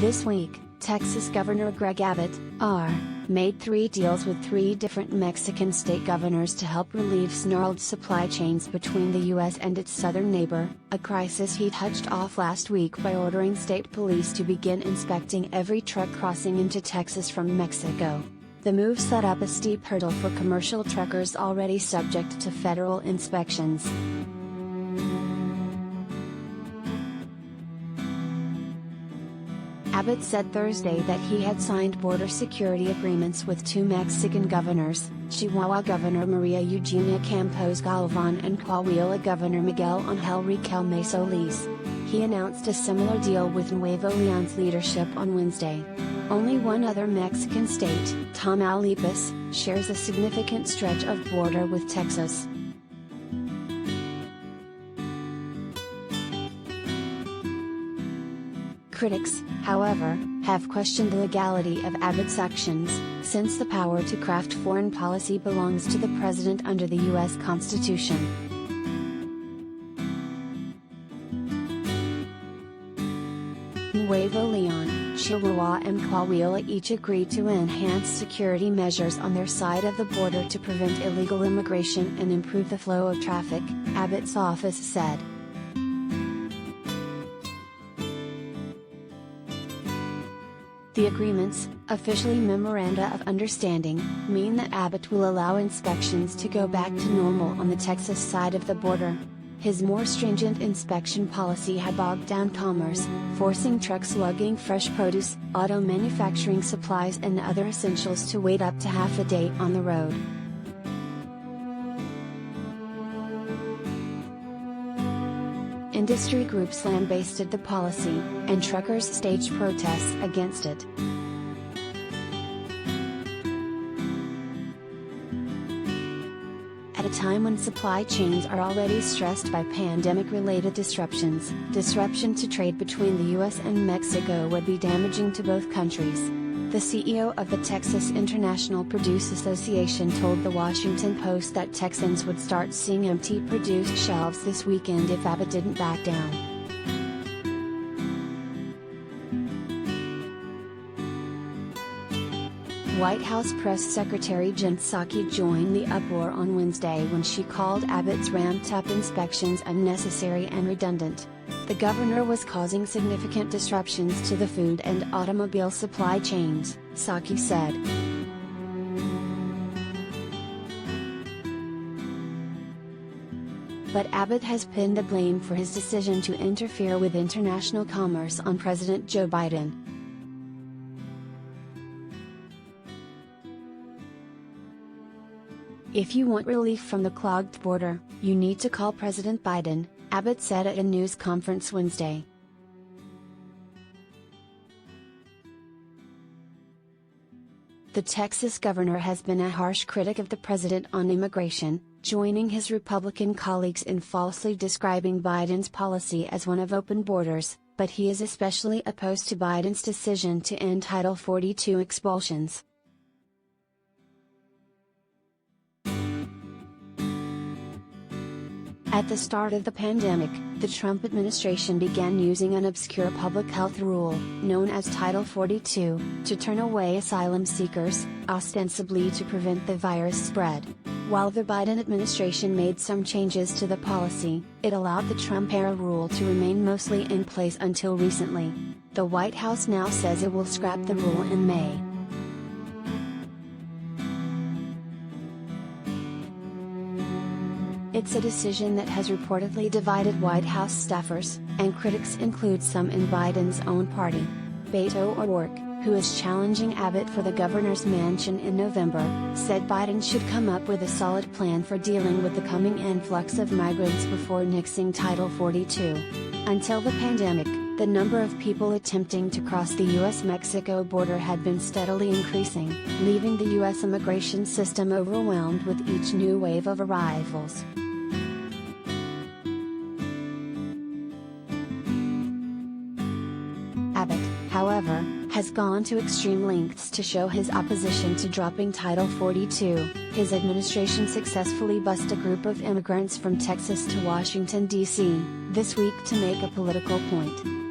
This week, Texas Governor Greg Abbott, R., made 3 deals with 3 different Mexican state governors to help relieve snarled supply chains between the U.S. and its southern neighbor, a crisis he touched off last week by ordering state police to begin inspecting every truck crossing into Texas from Mexico. The move set up a steep hurdle for commercial truckers already subject to federal inspections. Abbott said Thursday that he had signed border security agreements with 2 Mexican governors, Chihuahua Governor Maria Eugenia Campos Galvan and Coahuila Governor Miguel Angel Riquelme Solís. He announced a similar deal with Nuevo Leon's leadership on Wednesday. Only one other Mexican state, Tamaulipas, shares a significant stretch of border with Texas. Critics, however, have questioned the legality of Abbott's actions, since the power to craft foreign policy belongs to the president under the U.S. Constitution. Nuevo Leon, Chihuahua and Coahuila each agreed to enhance security measures on their side of the border to prevent illegal immigration and improve the flow of traffic, Abbott's office said. The agreements, officially Memoranda of Understanding, mean that Abbott will allow inspections to go back to normal on the Texas side of the border. His more stringent inspection policy had bogged down commerce, forcing trucks lugging fresh produce, auto manufacturing supplies and other essentials to wait up to half a day on the road. Industry groups lambasted the policy, and truckers staged protests against it. At a time when supply chains are already stressed by pandemic-related disruptions, disruption to trade between the U.S. and Mexico would be damaging to both countries. The CEO of the Texas International Produce Association told The Washington Post that Texans would start seeing empty produce shelves this weekend if Abbott didn't back down. White House Press Secretary Jen Psaki joined the uproar on Wednesday when she called Abbott's ramped-up inspections unnecessary and redundant. The governor was causing significant disruptions to the food and automobile supply chains, Psaki said. But Abbott has pinned the blame for his decision to interfere with international commerce on President Joe Biden. If you want relief from the clogged border, you need to call President Biden, Abbott said at a news conference Wednesday. The Texas governor has been a harsh critic of the president on immigration, joining his Republican colleagues in falsely describing Biden's policy as one of open borders, but he is especially opposed to Biden's decision to end Title 42 expulsions. At the start of the pandemic, the Trump administration began using an obscure public health rule, known as Title 42, to turn away asylum seekers, ostensibly to prevent the virus spread. While the Biden administration made some changes to the policy, it allowed the Trump-era rule to remain mostly in place until recently. The White House now says it will scrap the rule in May. It's a decision that has reportedly divided White House staffers, and critics include some in Biden's own party. Beto O'Rourke, who is challenging Abbott for the governor's mansion in November, said Biden should come up with a solid plan for dealing with the coming influx of migrants before nixing Title 42. Until the pandemic, the number of people attempting to cross the U.S.-Mexico border had been steadily increasing, leaving the U.S. immigration system overwhelmed with each new wave of arrivals. Abbott, however, has gone to extreme lengths to show his opposition to dropping Title 42. His administration successfully bused a group of immigrants from Texas to Washington, D.C., this week to make a political point.